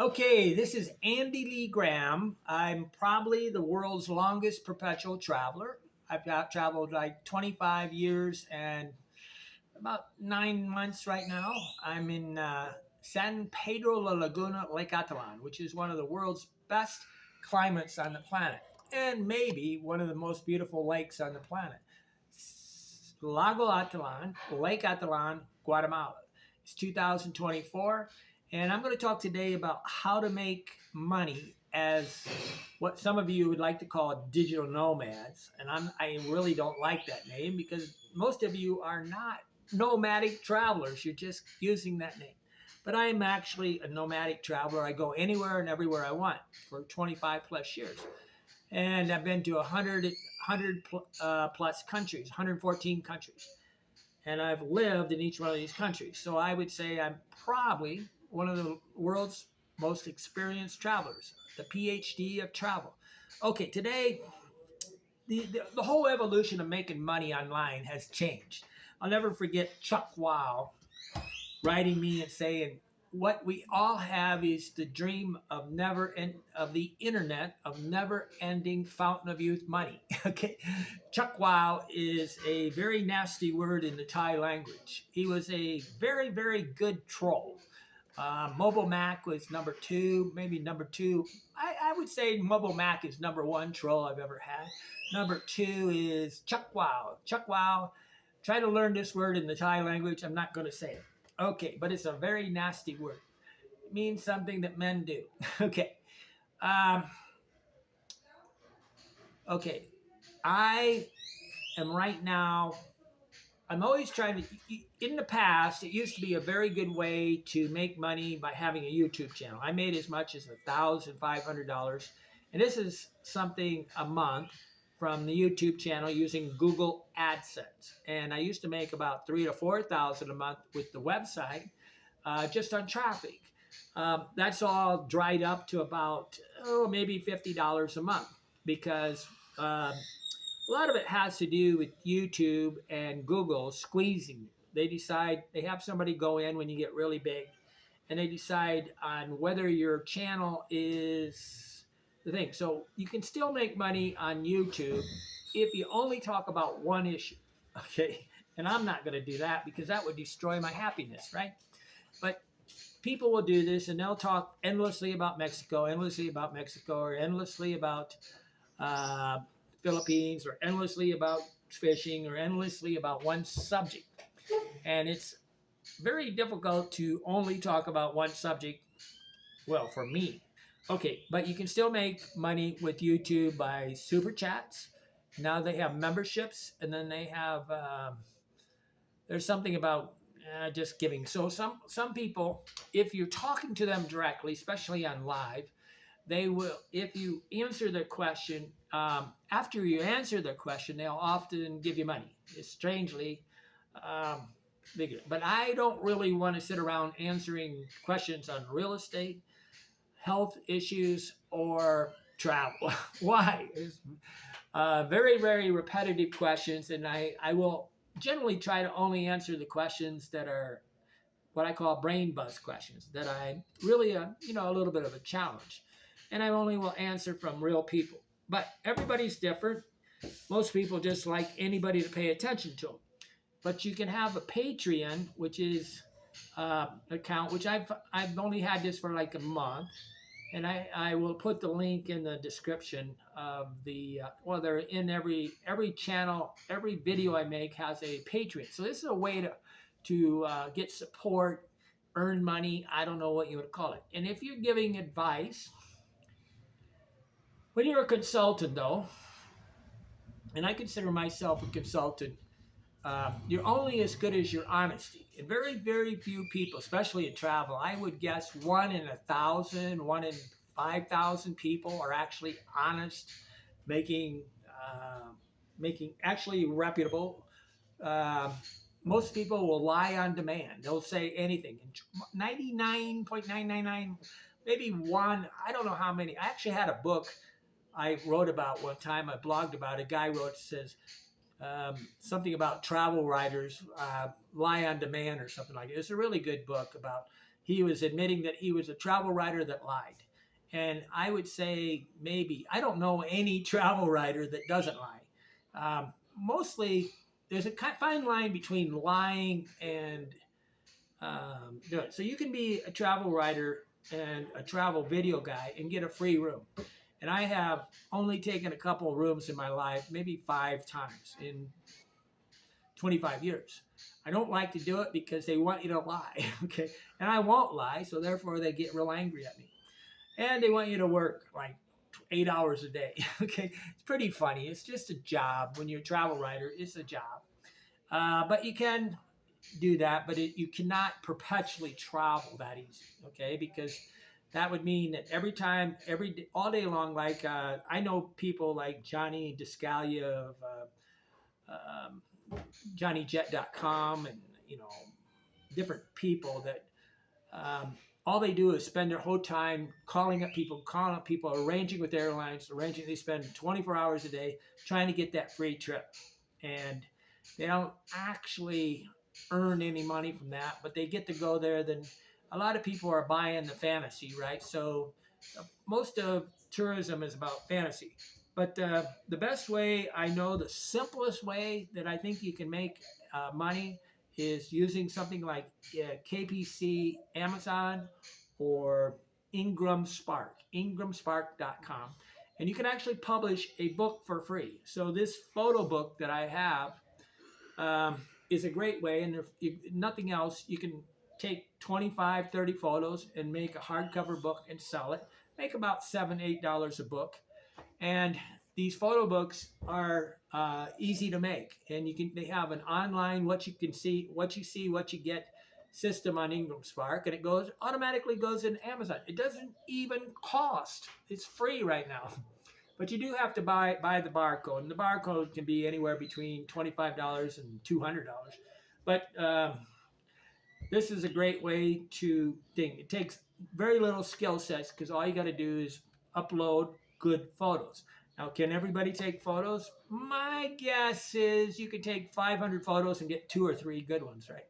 Okay, this is Andy Lee Graham. I'm probably the world's longest perpetual traveler. I've got traveled like 25 years and about 9 months right now. I'm in San Pedro La Laguna, Lake Atalan, which is one of the world's best climates on the planet and maybe one of the most beautiful lakes on the planet. Lago Atalan, Lake Atalan, Guatemala. It's 2024, and I'm going to talk today about how to make money as what some of you would like to call digital nomads. And I really don't like that name because most of you are not nomadic travelers. You're just using that name. But I am actually a nomadic traveler. I go anywhere and everywhere I want for 25 plus years. And I've been to 100 plus countries, 114 countries. And I've lived in each one of these countries. So I would say I'm probably one of the world's most experienced travelers, the PhD of travel. Okay, today, the whole evolution of making money online has changed. I'll never forget Chuck Wow writing me and saying, what we all have is the dream of of the internet of never ending fountain of youth money. Okay, Chuck Wow is a very nasty word in the Thai language. He was a very good troll. Mobile Mac was number two, maybe number two. I would say Mobile Mac is number one troll I've ever had. Number two is Chuck Wow. Chuck Wow. Try to learn this word in the Thai language. I'm not going to say it. Okay, but it's a very nasty word. It means something that men do. Okay. Um, okay. I am right now, I'm always trying to, in the past, it used to be a very good way to make money by having a YouTube channel. I made as much as $1,500. And this is something a month from the YouTube channel using Google AdSense. And I used to make about $3,000 to $4,000 a month with the website just on traffic. That's all dried up to about, maybe $50 a month because a lot of it has to do with YouTube and Google squeezing you. They decide, they have somebody go in when you get really big and they decide on whether your channel is the thing. So you can still make money on YouTube if you only talk about one issue. Okay. And I'm not going to do that because that would destroy my happiness, right? But people will do this and they'll talk endlessly about Mexico, or endlessly about uh, Philippines, or endlessly about fishing, or endlessly about one subject. And it's very difficult to only talk about one subject. Well, for me. Okay, but you can still make money with YouTube by super chats. Now they have memberships, and then they have there's something about just giving. So some people, if you're talking to them directly, especially on live, they will, if you answer their question, after you answer their question, they'll often give you money. It's strangely um, bigger. But I don't really want to sit around answering questions on real estate, health issues, or travel. Why? It's very repetitive questions, and I will generally try to only answer the questions that are what I call brain buzz questions that I really, a little bit of a challenge. And I only will answer from real people. But everybody's different. Most people just like anybody to pay attention to them. But you can have a Patreon, which is account, which I've only had this for like a month. And I will put the link in the description of the, they're in every channel, every video I make has a Patreon. So this is a way to get support, earn money. I don't know what you would call it. And if you're giving advice, when you're a consultant though, and I consider myself a consultant, you're only as good as your honesty. And very few people, especially in travel, I would guess 1 in 1,000, 1 in 5,000 people are actually honest, making actually reputable. Uh, Most people will lie on demand. They'll say anything. 99.999, maybe one. I don't know how many. I actually had a book I wrote about one time. I blogged about. A guy wrote, says something about travel writers lie on demand or something like it. It's a really good book about. he was admitting that he was a travel writer that lied. And I would say maybe, I don't know any travel writer that doesn't lie. Mostly, there's a fine line between lying and doing it. So you can be a travel writer and a travel video guy and get a free room. And I have only taken a couple of rooms in my life, maybe 5 times in 25 years. I don't like to do it because they want you to lie, okay? And I won't lie, so therefore they get real angry at me. And they want you to work like 8 hours a day, okay? It's pretty funny. It's just a job. When you're a travel writer, it's a job. But you can do that, but you cannot perpetually travel that easy, okay? Because that would mean that every time, every day, all day long, like I know people like Johnny Descalia of JohnnyJet.com, and different people that all they do is spend their whole time calling up people, arranging with airlines, arranging. They spend 24 hours a day trying to get that free trip, and they don't actually earn any money from that, but they get to go there. Then a lot of people are buying the fantasy, right? So most of tourism is about fantasy. But the best way I know, the simplest way that I think you can make money is using something like KPC Amazon or Ingram Spark, ingramspark.com. And you can actually publish a book for free. So this photo book that I have is a great way. And if nothing else, you can take 25, 30 photos and make a hardcover book and sell it. Make about $7, $8 a book. And these photo books are easy to make, and they have an online what you see, what you get system on Ingram Spark, and it automatically goes in Amazon. It doesn't even cost. It's free right now, but you do have to buy the barcode, and the barcode can be anywhere between $25 and $200. But this is a great way to think. It takes very little skill sets because all you got to do is upload good photos. Now, can everybody take photos? My guess is you can take 500 photos and get 2 or 3 good ones, right?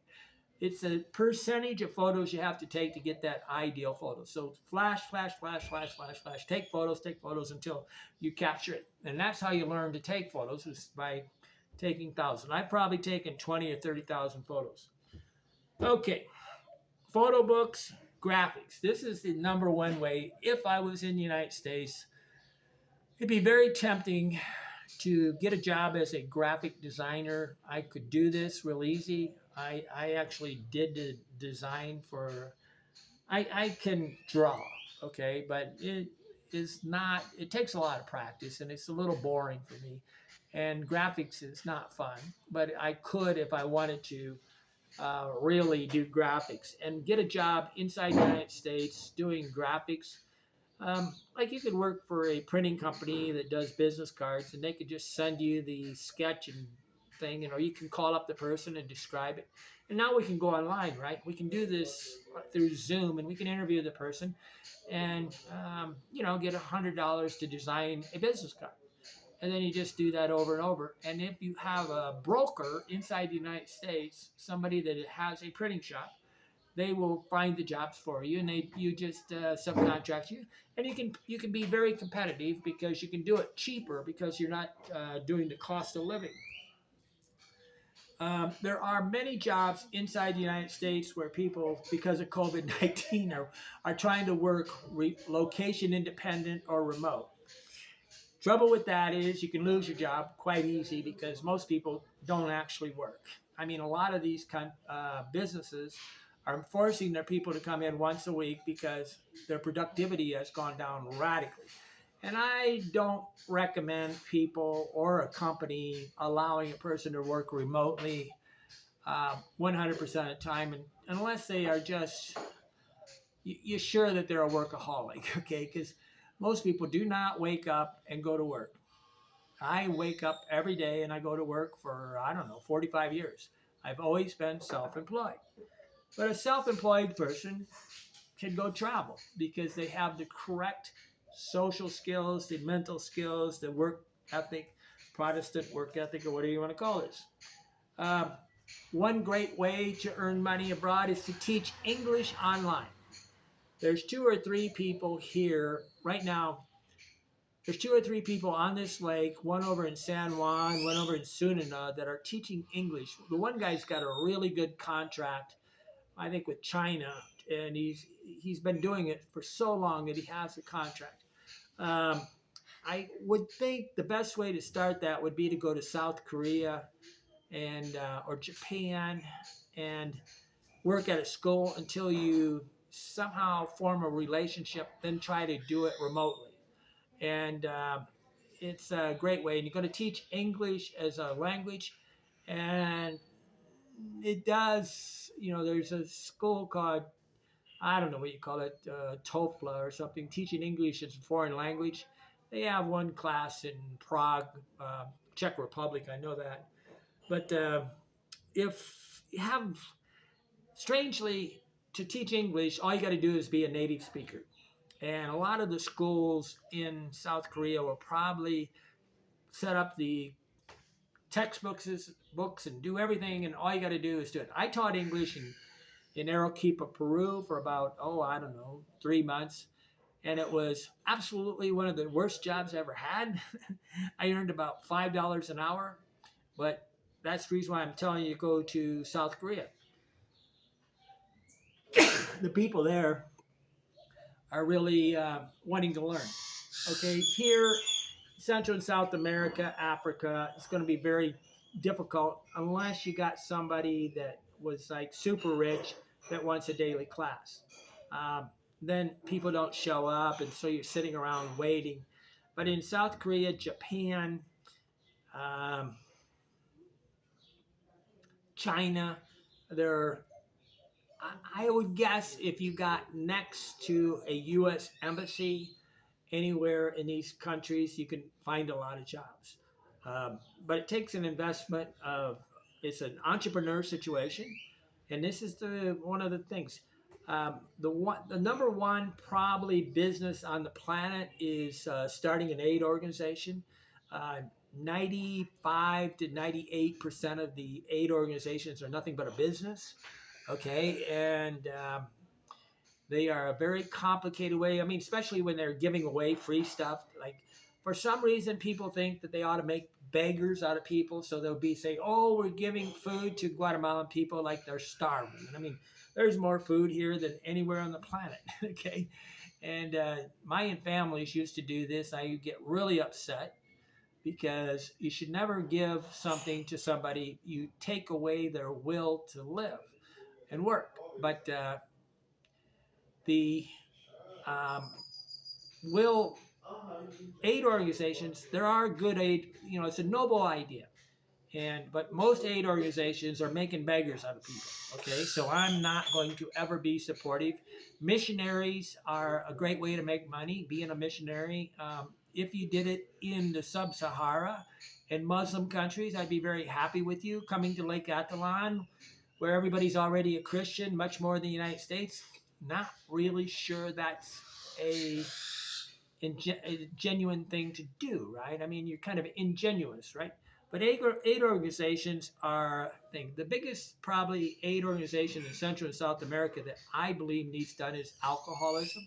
It's a percentage of photos you have to take to get that ideal photo. So flash, flash, flash, flash, flash, flash. Take photos until you capture it. And that's how you learn to take photos, is by taking thousands. I've probably taken 20 or 30,000 photos. Okay, photo books, graphics. This is the number one way. If I was in the United States, it'd be very tempting to get a job as a graphic designer. I could do this real easy. I actually did the design for, I can draw, okay, but it takes a lot of practice and it's a little boring for me. And graphics is not fun, but I could, if I wanted to, really do graphics and get a job inside the United States doing graphics. Like you could work for a printing company that does business cards, and they could just send you the sketch and thing, or you can call up the person and describe it. And now we can go online, right? We can do this through Zoom, and we can interview the person, and get $100 to design a business card. And then you just do that over and over. And if you have a broker inside the United States, somebody that has a printing shop, they will find the jobs for you, and you just subcontract you, and you can be very competitive because you can do it cheaper because you're not doing the cost of living. There are many jobs inside the United States where people, because of COVID-19, are trying to work location independent or remote. Trouble with that is you can lose your job quite easy because most people don't actually work. I mean, a lot of these businesses are forcing their people to come in once a week because their productivity has gone down radically. And I don't recommend people or a company allowing a person to work remotely 100% of the time, unless they are just, you're sure that they're a workaholic, okay? Because most people do not wake up and go to work. I wake up every day and I go to work for, 45 years. I've always been self-employed. But a self-employed person can go travel because they have the correct social skills, the mental skills, the work ethic, Protestant work ethic, or whatever you want to call this. one great way to earn money abroad is to teach English online. There's two or three people here right now. There's two or three people on this lake, one over in San Juan, one over in Sunana, that are teaching English. The one guy's got a really good contract, I think, with China, and he's been doing it for so long that he has a contract. Um, I would think the best way to start that would be to go to South Korea and or Japan and work at a school until you somehow form a relationship, then try to do it remotely. And it's a great way. And you're going to teach English as a language, and it does. There's a school called, I don't know what you call it, TOEFL or something, teaching English as a foreign language. They have one class in Prague, Czech Republic. I know that, but if you have, strangely, to teach English, all you got to do is be a native speaker. And a lot of the schools in South Korea will probably set up the textbooks books and do everything, and all you got to do is do it. I taught English in Arequipa, Peru for about, I don't know, 3 months. And it was absolutely one of the worst jobs I ever had. I earned about $5 an hour, but that's the reason why I'm telling you to go to South Korea. The people there are really wanting to learn. Okay, here, Central and South America, Africa, it's going to be very difficult unless you got somebody that was like super rich that wants a daily class. Then people don't show up, and so you're sitting around waiting. But in South Korea, Japan, um, China, there, I would guess if you got next to a U.S. embassy anywhere in these countries, you can find a lot of jobs. But it takes an investment of, it's an entrepreneur situation, and this is the one of the things. The number one probably business on the planet is starting an aid organization. Uh, 95 to 98% of the aid organizations are nothing but a business. Okay, and they are a very complicated way. I mean, especially when they're giving away free stuff. Like, for some reason, people think that they ought to make beggars out of people. So they'll be saying, "Oh, we're giving food to Guatemalan people like they're starving." And I mean, there's more food here than anywhere on the planet. Okay, and my families used to do this. I get really upset because you should never give something to somebody. You take away their will to live and work. But the um, will aid organizations, there are good aid, it's a noble idea, but most aid organizations are making beggars out of people. Okay, so I'm not going to ever be supportive. Missionaries are a great way to make money, being a missionary. If you did it in the sub-Sahara and Muslim countries, I'd be very happy with you. Coming to Lake Atalan, where everybody's already a Christian, much more than the United States, not really sure that's a a genuine thing to do, right? I mean, you're kind of ingenuous, right? But aid organizations are thing. The biggest probably aid organization in Central and South America that I believe needs done is alcoholism.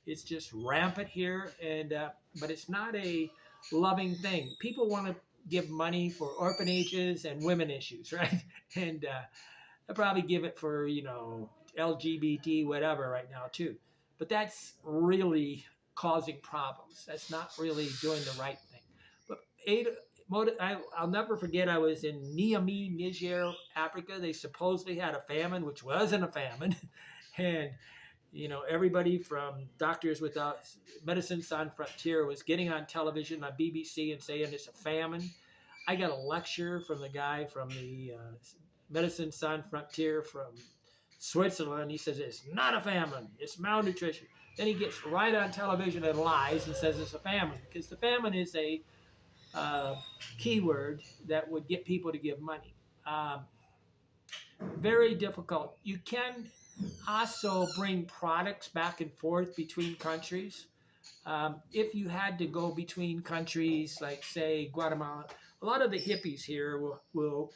It's just rampant here, and but it's not a loving thing. People want to give money for orphanages and women issues, right? And they'll probably give it for LGBT whatever right now too. But that's really causing problems. That's not really doing the right thing. But I'll never forget, I was in Niamey, Niger, Africa. They supposedly had a famine, which wasn't a famine. And, everybody from Doctors Without Medicine Sans Frontier was getting on television on BBC and saying it's a famine. I got a lecture from the guy from the Medicine Sans Frontier from Switzerland. He says it's not a famine, it's malnutrition. Then he gets right on television and lies and says it's a famine, because the famine is a keyword that would get people to give money. Very difficult. You can also bring products back and forth between countries. If you had to go between countries, like say Guatemala, a lot of the hippies here will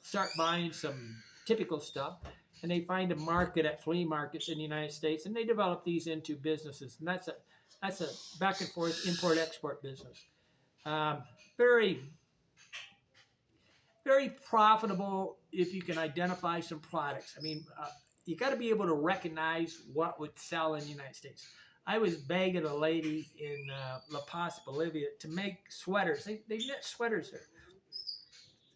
start buying some typical stuff, and they find a market at flea markets in the United States, and they develop these into businesses, and that's a back and forth import export business. Um, very very profitable if you can identify some products. I mean, you got to be able to recognize what would sell in the United States. I was begging a lady in La Paz, Bolivia, to make sweaters. They knit sweaters there.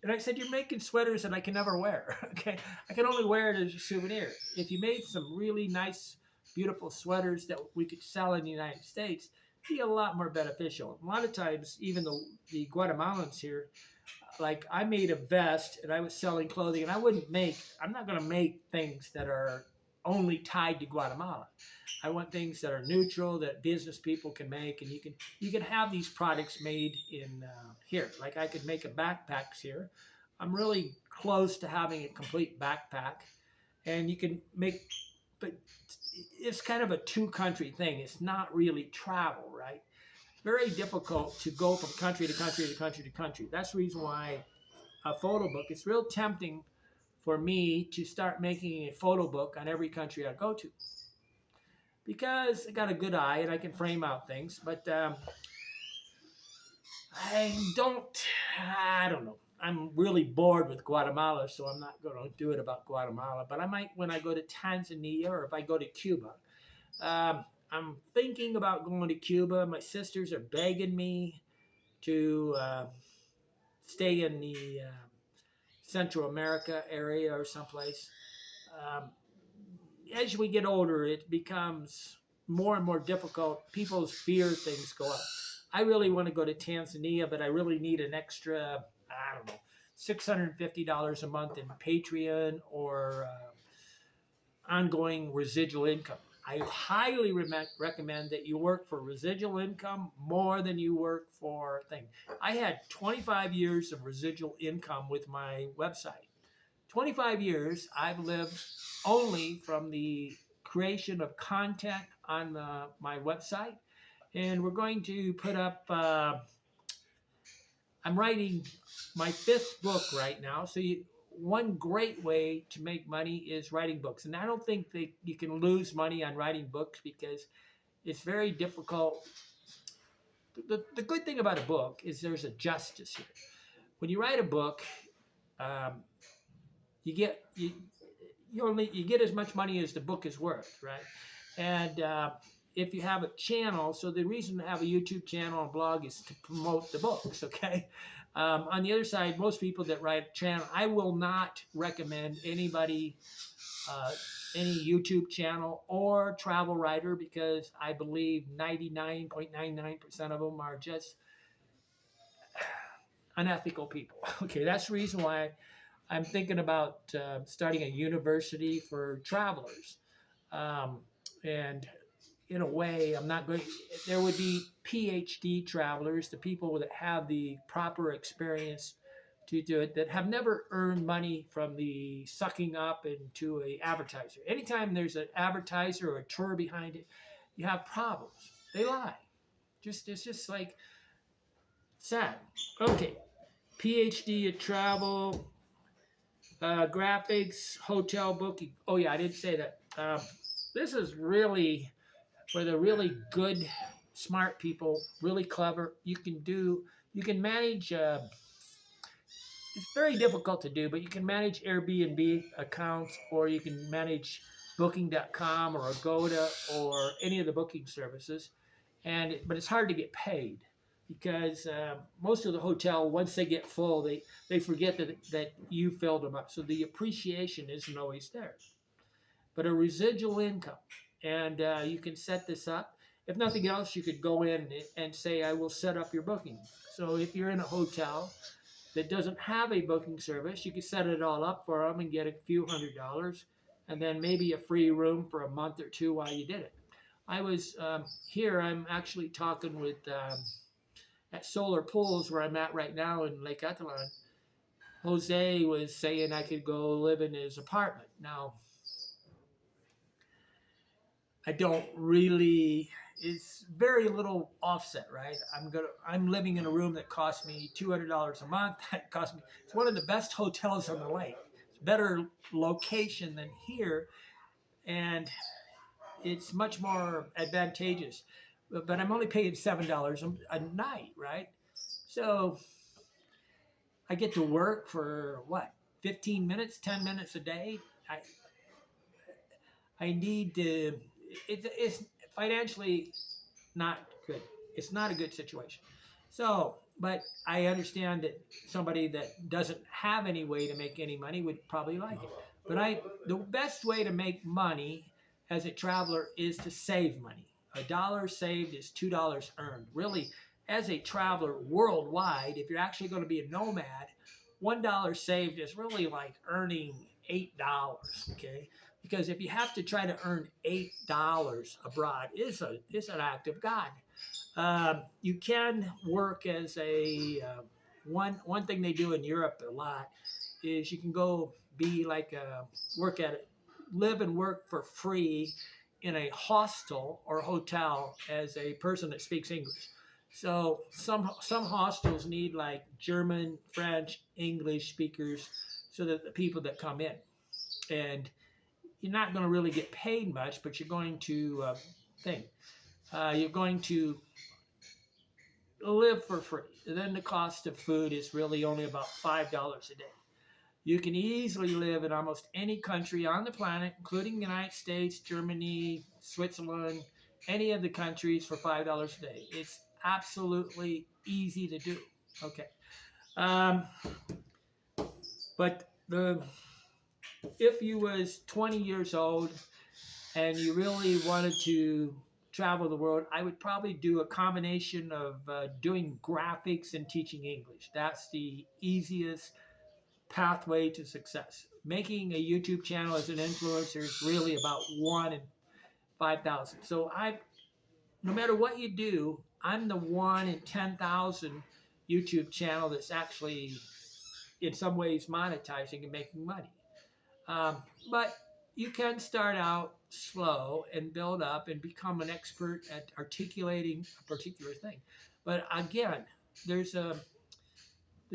And I said, "You're making sweaters that I can never wear. Okay, I can only wear it as a souvenir. If you made some really nice, beautiful sweaters that we could sell in the United States, it'd be a lot more beneficial. A lot of times, even the Guatemalans here, like I made a vest and I was selling clothing, and I'm not going to make things that are only tied to Guatemala. I want things that are neutral that business people can make, and you can have these products made in here. Like I could make a backpacks here. I'm really close to having a complete backpack, and you can make, but it's kind of a two country thing. It's not really travel, right? Very difficult to go from country to country to country to country. That's the reason why a photo book, it's real tempting for me to start making a photo book on every country I go to, because I got a good eye and I can frame out things. But I don't know. I'm really bored with Guatemala, so I'm not going to do it about Guatemala. But I might when I go to Tanzania, or if I go to Cuba. I'm thinking about going to Cuba. My sisters are begging me to stay in the Central America area or someplace. Um, as we get older, it becomes more and more difficult. People's fear things go up. I really want to go to Tanzania, but I really need an extra, I don't know, $650 a month in Patreon or ongoing residual income. I highly recommend that you work for residual income more than you work for thing. I had 25 years of residual income with my website. 25 years I've lived only from the creation of content on my website. And we're going to put up, I'm writing my fifth book right now. So one great way to make money is writing books. And I don't think that you can lose money on writing books, because it's very difficult. The good thing about a book is there's a justice here. When you write a book, um, you get you get as much money as the book is worth, right? And if you have a channel, so the reason to have a YouTube channel and blog is to promote the books, okay? On the other side, most people that write a channel, I will not recommend anybody, any YouTube channel or travel writer, because I believe 99.99% of them are just unethical people. Okay, that's the reason why I'm thinking about starting a university for travelers. Um, and in a way, I'm not going. There would be PhD travelers, the people that have the proper experience to do it, that have never earned money from the sucking up into a advertiser. Anytime there's an advertiser or a tour behind it, you have problems. They lie. It's just like sad. Okay, PhD at travel, graphics, hotel booking. Oh yeah, I didn't say that. This is really for the really good, smart people, really clever. You can manage. It's very difficult to do, but you can manage Airbnb accounts, or you can manage Booking.com or Agoda or any of the booking services. But it's hard to get paid, because most of the hotel, once they get full, they forget that you filled them up. So the appreciation isn't always there. But a residual income, and you can set this up. If nothing else, you could go in and say, I will set up your booking. So if you're in a hotel that doesn't have a booking service, you can set it all up for them and get a few $100s, and then maybe a free room for a month or two while you did it. I was here, I'm actually talking with, at Solar Pools, where I'm at right now in Lake Catalan. Jose was saying I could go live in his apartment. Now, I don't really is very little offset, right? I'm living in a room that costs me $200 a month. That costs me. It's one of the best hotels on the lake. It's better location than here, and it's much more advantageous. But I'm only paying $7 a night, right? So I get to work for what, 15 minutes, 10 minutes a day. I I need to. It's financially not good. It's not a good situation. So, but I understand that somebody that doesn't have any way to make any money would probably like it. But the best way to make money as a traveler is to save money. A dollar saved is $2 earned. Really, as a traveler worldwide, if you're actually going to be a nomad, $1 saved is really like earning $8. Okay, because if you have to try to earn $8 abroad, is an act of God. You can work as a one thing they do in Europe a lot is you can go be like a work at it, live and work for free in a hostel or hotel as a person that speaks English. So some hostels need like German, French, English speakers, so that the people that come in, and you're not going to really get paid much, but you're going to think you're going to live for free. And then the cost of food is really only about $5 a day. You can easily live in almost any country on the planet, including the United States, Germany, Switzerland, any of the countries for $5 a day. It's absolutely easy to do. Okay. Um, but if you was 20 years old and you really wanted to travel the world, I would probably do a combination of doing graphics and teaching English. That's the easiest pathway to success. Making a YouTube channel as an influencer is really about 1 in 5,000. So no matter what you do, I'm the 1 in 10,000 YouTube channel that's actually in some ways monetizing and making money. Um, but you can start out slow and build up and become an expert at articulating a particular thing. But again, there's the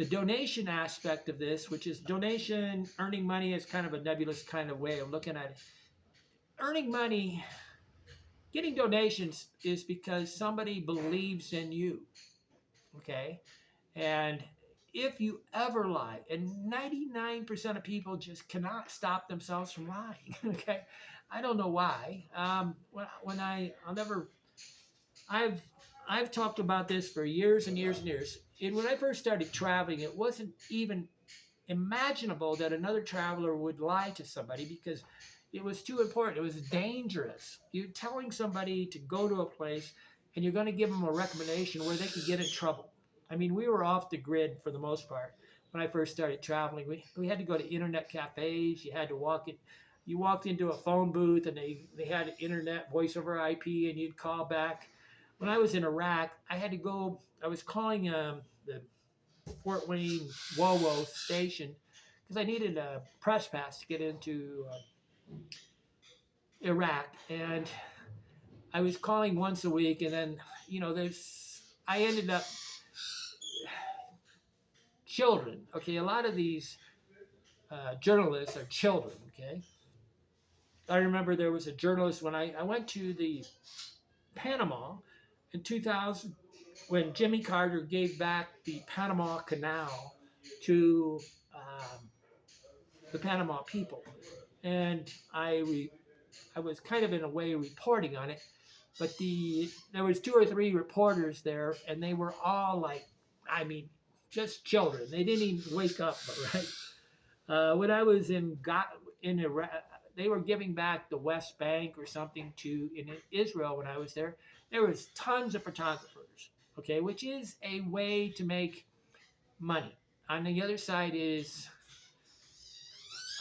donation aspect of this, which is donation, earning money is kind of a nebulous kind of way of looking at it. Earning money, getting donations is because somebody believes in you, okay? And if you ever lie, and 99% of people just cannot stop themselves from lying, okay? I don't know why. I'll never, I've, I've talked about this for years and years and years. And when I first started traveling, it wasn't even imaginable that another traveler would lie to somebody because it was too important. It was dangerous. You're telling somebody to go to a place and you're going to give them a recommendation where they could get in trouble. I mean, we were off the grid for the most part when I first started traveling. We had to go to internet cafes. You had to you walked into a phone booth and they had internet voice over IP and you'd call back. When I was in Iraq, I was calling the Fort Wayne WoWo station because I needed a press pass to get into Iraq, and I was calling once a week, and then I ended up children. Okay, a lot of these journalists are children. Okay, I remember there was a journalist when I went to the Panama in 2000 when Jimmy Carter gave back the Panama Canal to the Panama people, and I was kind of in a way reporting on it, but there was 2 or 3 reporters there, and they were all like, I mean, just children. They didn't even wake up, right? When I was in Iraq, they were giving back the West Bank or something in Israel when I was there. There was tons of photographers, okay, which is a way to make money. On the other side is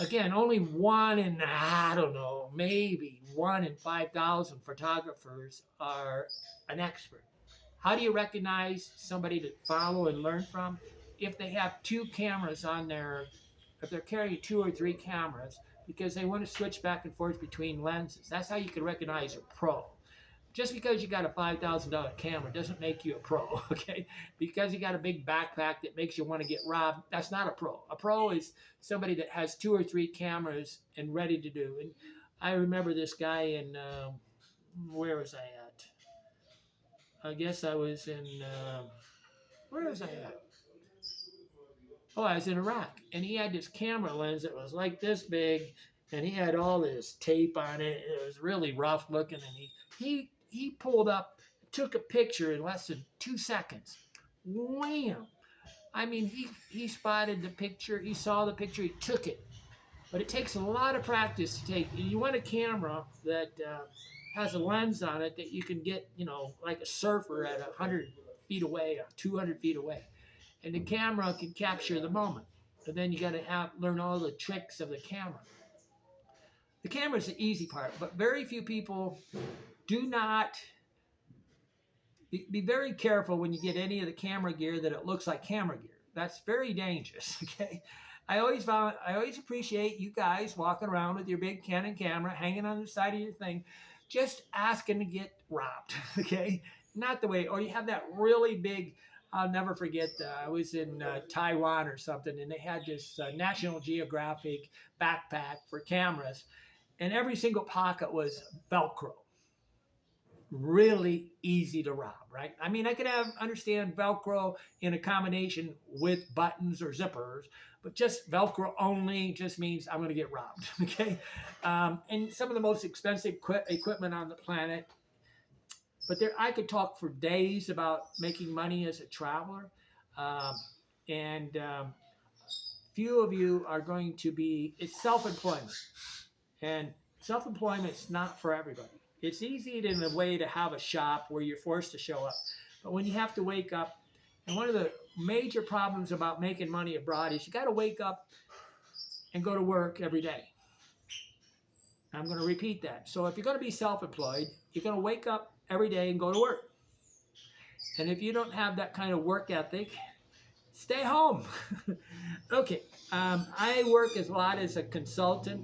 again, only 1 in, I don't know, maybe 1 in 5,000 photographers are an expert. How do you recognize somebody to follow and learn from? If they have 2 cameras if they're carrying 2 or 3 cameras, because they want to switch back and forth between lenses. That's how you can recognize a pro. just because you got a $5,000 camera doesn't make you a pro, okay? Because you got a big backpack that makes you want to get robbed, that's not a pro. A pro is somebody that has 2 or 3 cameras and ready to do. And I remember this guy in, where was I at? I guess I was in, where was I at? Oh, I was in Iraq, and he had this camera lens that was like this big, and he had all this tape on it. It was really rough looking, and he pulled up, took a picture in less than 2 seconds. Wham! I mean, he spotted the picture, he saw the picture, he took it. But it takes a lot of practice to take. You want a camera that has a lens on it that you can get, like a surfer at 100 feet away or 200 feet away, and the camera can capture the moment. But then you got to learn all the tricks of the camera. The camera is the easy part, but very few people do not. Be very careful when you get any of the camera gear that it looks like camera gear. That's very dangerous. Okay, I always appreciate you guys walking around with your big Canon camera hanging on the side of your thing, just asking to get robbed. Okay, not the way. Or you have that really big. I'll never forget. I was in Taiwan or something, and they had this National Geographic backpack for cameras, and every single pocket was Velcro. Really easy to rob, right? I mean, I could understand Velcro in a combination with buttons or zippers, but just Velcro only just means I'm going to get robbed. Okay, and some of the most expensive equipment on the planet. But I could talk for days about making money as a traveler, um, and few of you are going to be. It's self-employment, and self-employment's not for everybody. It's easy in a way to have a shop where you're forced to show up. But when you have to wake up, and one of the major problems about making money abroad is you got to wake up and go to work every day. I'm going to repeat that. So if you're going to be self-employed, you're going to wake up every day and go to work. And if you don't have that kind of work ethic, stay home. Okay, I work a lot as a consultant.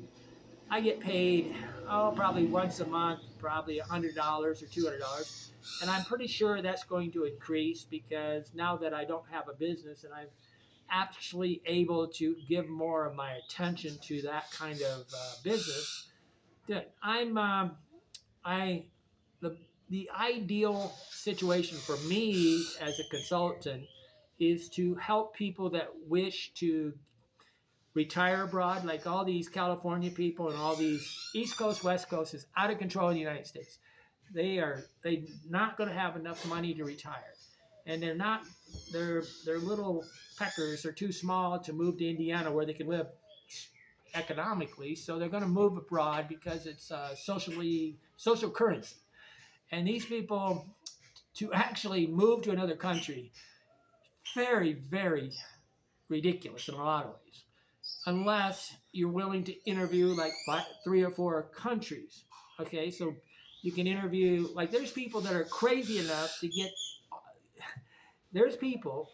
I get paid, probably once a month, probably $100 or $200. And I'm pretty sure that's going to increase because now that I don't have a business and I'm actually able to give more of my attention to that kind of business, that the ideal situation for me as a consultant is to help people that wish to retire abroad, like all these California people and all these East Coast, West Coast is out of control in the United States. They're not going to have enough money to retire, and their little peckers are too small to move to Indiana where they can live economically. So they're going to move abroad because it's social currency, and these people to actually move to another country, very very ridiculous in a lot of ways, unless you're willing to interview like 3 or 4 countries. Okay, so you can interview, like there's people that are crazy enough to get, there's people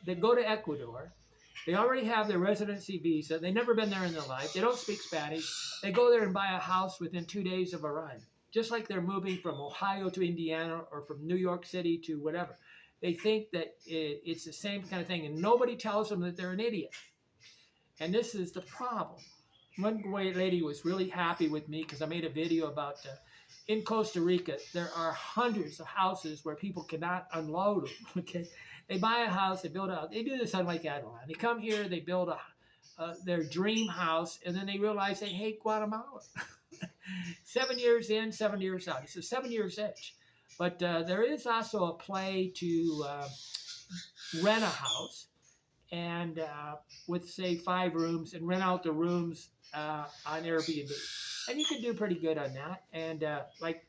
that go to Ecuador, they already have their residency visa, they've never been there in their life, they don't speak Spanish, they go there and buy a house within 2 days of arriving, just like they're moving from Ohio to Indiana or from New York City to whatever. They think that it's the same kind of thing, and nobody tells them that they're an idiot. And this is the problem. One lady was really happy with me because I made a video about in Costa Rica, there are hundreds of houses where people cannot unload them. Okay, they buy a house, they build a house. They do this on Lake Adeline. They come here, they build their dream house, and then they realize they hate Guatemala. 7 years in, 7 years out. It's a 7 years itch. But there is also a play to rent a house and with say 5 rooms and rent out the rooms on Airbnb, and you can do pretty good on that. And like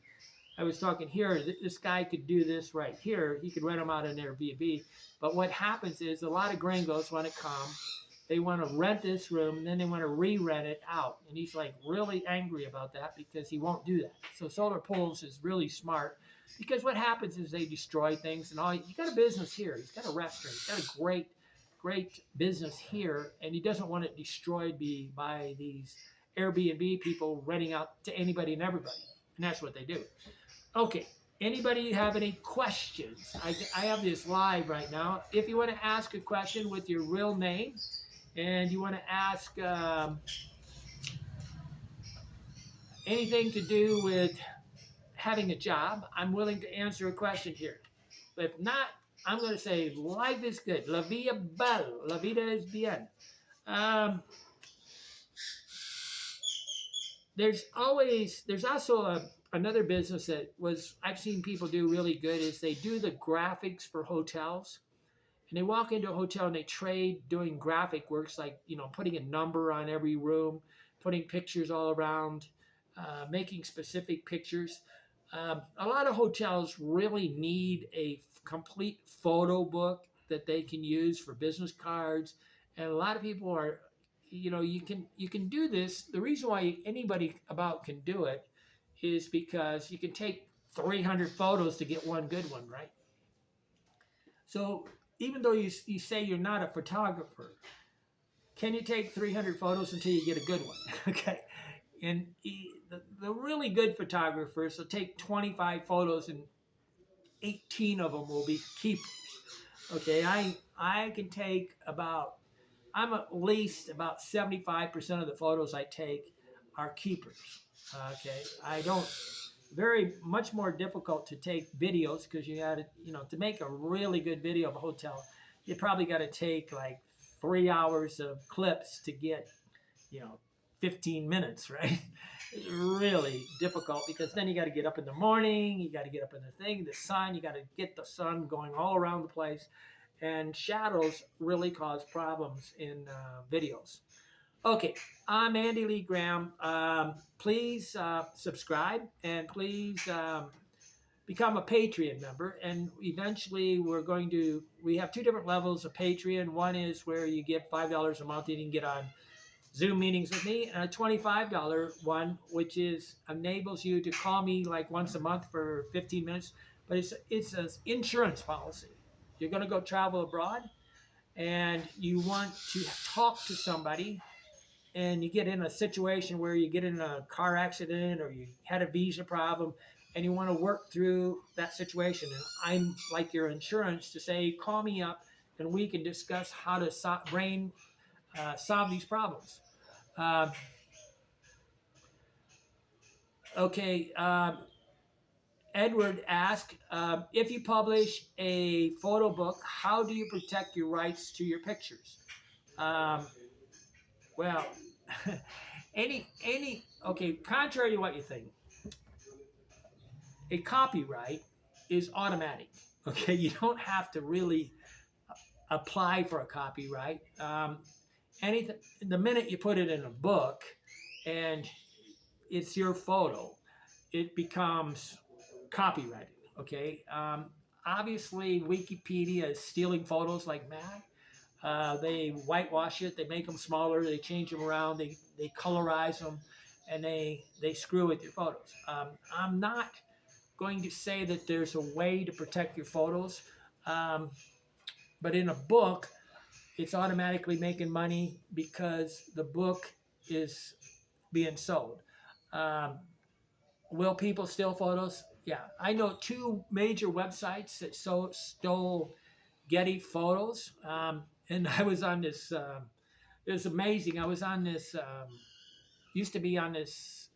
I was talking here, this guy could do this right here. He could rent them out on Airbnb. But what happens is a lot of gringos want to come, they want to rent this room, and then they want to re-rent it out. And he's like really angry about that because he won't do that. So Solar Pulse is really smart because what happens is they destroy things. And you got a business here. He's got a restaurant. He's got a great business here, and he doesn't want it destroyed by these Airbnb people renting out to anybody and everybody. And that's what they do. Okay, Anybody have any questions? I have this live right now. If you want to ask a question with your real name and you want to ask anything to do with having a job, I'm willing to answer a question here. If not, I'm going to say life is good. La vida belle. La vida es bien. Um, there's also another business that was I've seen people do really good is they do the graphics for hotels. And they walk into a hotel and they trade doing graphic works like putting a number on every room, putting pictures all around, making specific pictures. A lot of hotels really need a complete photo book that they can use for business cards, and a lot of people are, you can do this. The reason why anybody about can do it is because you can take 300 photos to get one good one, right? So even though you say you're not a photographer, can you take 300 photos until you get a good one? Okay. And the really good photographers will take 25 photos and 18 of them will be keepers. Okay. I can take I'm at least about 75% of the photos I take are keepers. Okay. I don't very much more difficult to take videos because you got to, to make a really good video of a hotel, you probably got to take like 3 hours of clips to get, you know, 15 minutes, right? It's really difficult because then you got to get up in the morning, you got to get up in the sun, you got to get the sun going all around the place. And shadows really cause problems in videos. Okay, I'm Andy Lee Graham. Please subscribe and please become a Patreon member. And eventually, we have two different levels of Patreon. One is where you give $5 a month and you can get on Zoom meetings with me, and a $25 one, which enables you to call me like once a month for 15 minutes. But it's an insurance policy. You're going to go travel abroad and you want to talk to somebody and you get in a situation where you get in a car accident or you had a visa problem and you want to work through that situation. And I'm like your insurance to say, call me up and we can discuss how to solve these problems. Uh, okay. Edward asked, if you publish a photo book, how do you protect your rights to your pictures? Um, well, okay, contrary to what you think, a copyright is automatic. Okay, you don't have to really apply for a copyright. Anything, the minute you put it in a book and it's your photo, it becomes copyrighted. Okay, obviously Wikipedia is stealing photos like mad. They whitewash it, they make them smaller, they change them around, they colorize them, and they screw with your photos. I'm not going to say that there's a way to protect your photos, um, but in a book, it's automatically making money because the book is being sold. Um, will people steal photos? Yeah, I know two major websites that stole Getty photos, and I was on this. It was amazing. I was on this. Used to be on this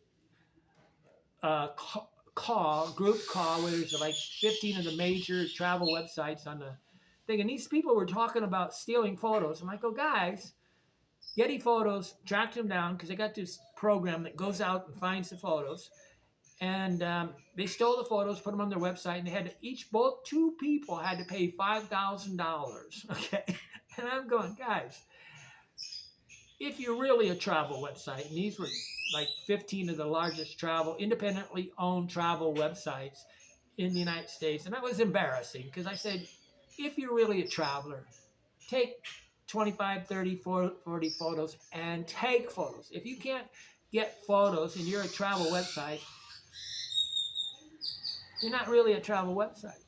uh, group call, where there's like 15 of the major travel websites on the thing. And these people were talking about stealing photos. I'm like, oh, guys, Getty Photos tracked them down because they got this program that goes out and finds the photos. And they stole the photos, put them on their website, and they had both two people had to pay $5,000. Okay. And I'm going, guys, if you're really a travel website, and these were like 15 of the largest independently owned travel websites in the United States. And that was embarrassing because I said, if you're really a traveler, take 25, 30, 40 photos and take photos. If you can't get photos and you're a travel website, you're not really a travel website.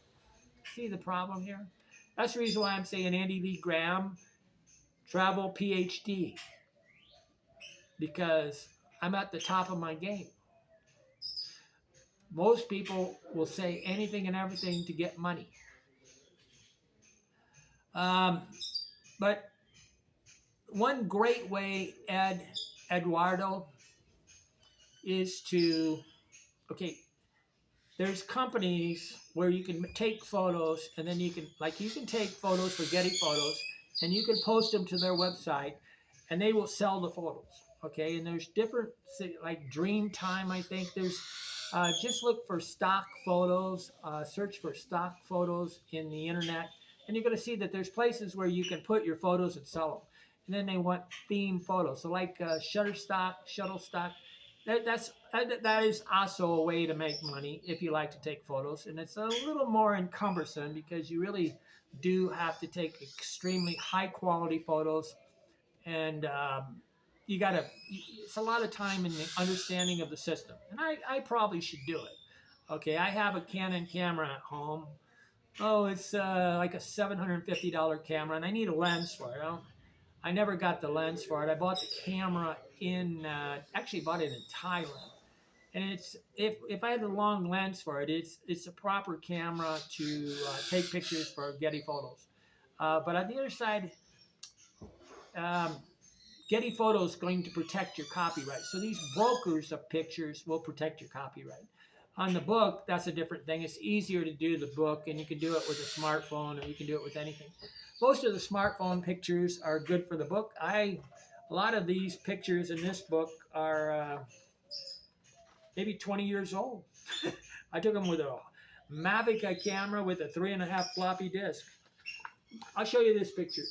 See the problem here? That's the reason why I'm saying Andy Lee Graham, travel PhD, because I'm at the top of my game. Most people will say anything and everything to get money. Um, but one great way, Eduardo, is to, okay, there's companies where you can take photos and then you can take photos for Getty Photos and you can post them to their website and they will sell the photos. Okay, and there's different, like Dreamtime, I think there's, just look for stock photos, search for stock photos in the internet, and you're going to see that there's places where you can put your photos and sell them. And then they want theme photos. So like Shutterstock, that is also a way to make money if you like to take photos, and it's a little more encumbersome because you really do have to take extremely high quality photos, and you gotta. It's a lot of time in the understanding of the system, and I probably should do it. Okay, I have a Canon camera at home. Oh, it's like a $750 camera, and I need a lens for it. I never got the lens for it. I bought the camera actually bought it in Thailand, and it's if I had the long lens for it, it's a proper camera to take pictures for Getty Photos. But on the other side, um, Getty Photos is going to protect your copyright. So these brokers of pictures will protect your copyright. On the book, that's a different thing. It's easier to do the book, and you can do it with a smartphone, or you can do it with anything. Most of the smartphone pictures are good for the book. A lot of these pictures in this book are maybe 20 years old. I took them with a Mavic camera with a 3.5 floppy disk. I'll show you this picture.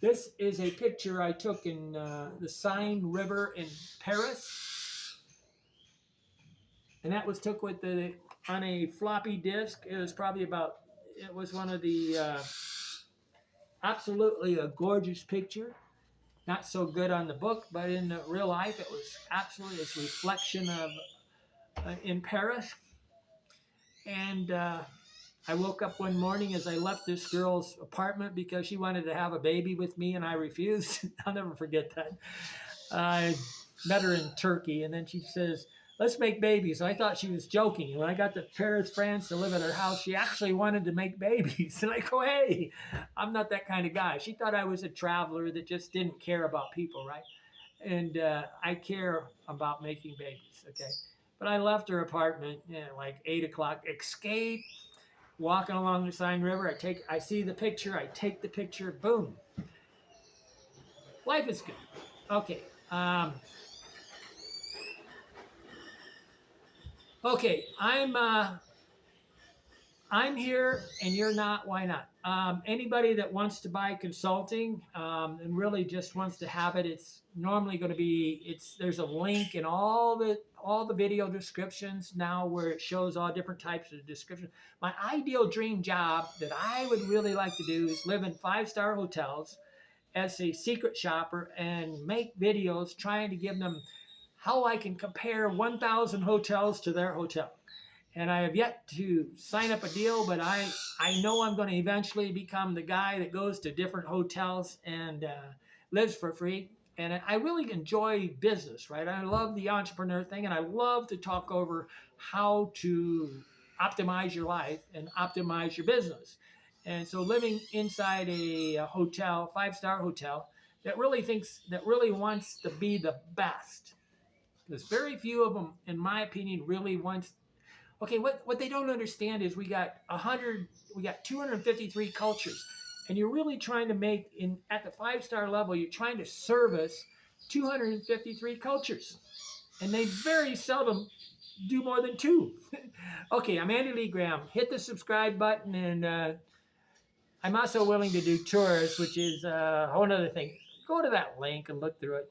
This is a picture I took in the Seine River in Paris, and that was took with on a floppy disk. It was probably about. It was one of the absolutely a gorgeous picture. Not so good on the book, but in real life, it was absolutely its reflection of in Paris. And I woke up one morning as I left this girl's apartment because she wanted to have a baby with me, and I refused. I'll never forget that. I met her in Turkey, and then she says, "Let's make babies." So I thought she was joking. And when I got to Paris, France to live at her house, she actually wanted to make babies. And I go, "Hey, I'm not that kind of guy." She thought I was a traveler that just didn't care about people, right? And I care about making babies, okay? But I left her apartment like 8 o'clock. Escape, walking along the Seine River. I see the picture. I take the picture. Boom. Life is good. Okay. Okay. I'm here and you're not. Why not? Anybody that wants to buy consulting and really just wants to have it, it's normally going to be. There's a link in all the video descriptions now where it shows all different types of descriptions. My ideal dream job that I would really like to do is live in 5-star hotels as a secret shopper and make videos trying to give them how I can compare 1,000 hotels to their hotel. And I have yet to sign up a deal, but I know I'm going to eventually become the guy that goes to different hotels and lives for free. And I really enjoy business, right? I love the entrepreneur thing, and I love to talk over how to optimize your life and optimize your business. And so living inside a hotel, 5-star hotel, that really wants to be the best. There's very few of them, in my opinion, really wants. Okay, what they don't understand is we got 253 cultures, and you're really trying to make at the 5-star level, you're trying to service 253 cultures, and they very seldom do more than 2. Okay, I'm Andy Lee Graham. Hit the subscribe button, and I'm also willing to do tours, which is a whole other thing. Go to that link and look through it.